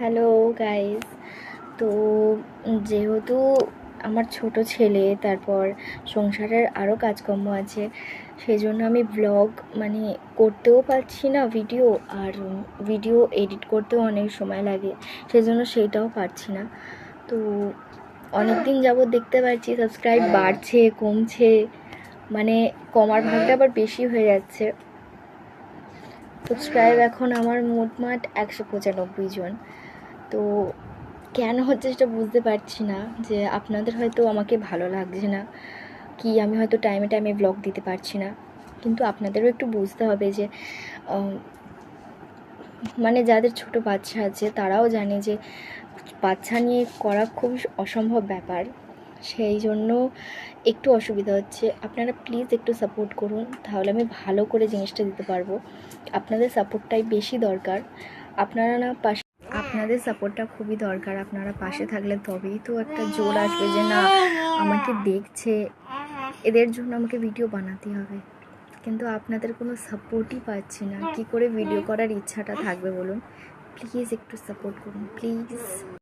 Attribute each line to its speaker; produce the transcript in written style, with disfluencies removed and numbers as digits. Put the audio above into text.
Speaker 1: Hello guys. তো যেহেতু আমার ছোট ছেলে, তারপর সংসারের আরও কাজকর্ম আছে, সেই জন্য আমি ব্লগ করতেও পারছি না ভিডিও, আর ভিডিও এডিট করতেও অনেক সময় লাগে, সেই জন্য সেইটাও পারছি না। তো অনেক দিন যাবৎ দেখতে পাচ্ছি সাবস্ক্রাইব বাড়ছে কমছে, কমার ভাগটা আবার বেশি হয়ে যাচ্ছে। সাবস্ক্রাইব এখন আমার মোটমাট 195 জন। তো কেন হচ্ছে সেটা বুঝতে পারছি না, যে আপনাদের হয়তো আমাকে ভালো লাগছে না, কি আমি হয়তো টাইমে টাইমে ব্লগ দিতে পারছি না। কিন্তু আপনাদেরও একটু বুঝতে হবে যে যাদের ছোট বাচ্চা আছে তারাও জানে যে বাচ্চা নিয়ে করা খুব অসম্ভব ব্যাপার, সেই জন্য একটু অসুবিধা হচ্ছে। আপনারা প্লিজ একটু সাপোর্ট করুন, তাহলে আমি ভালো করে জিনিসটা দিতে পারবো। আপনাদের সাপোর্টটাই বেশি দরকার। আপনাদের সাপোর্টটা খুবই দরকার। আপনারা পাশে থাকলে তবেই তো একটা জোর আসবে যে না, আমাকে দেখছে, এদের জন্য আমাকে ভিডিও বানাতে হবে। কিন্তু আপনাদের কোনো সাপোর্টই পাচ্ছি না, কি করে ভিডিও করার ইচ্ছাটা থাকবে বলুন। প্লিজ একটু সাপোর্ট করুন প্লিজ।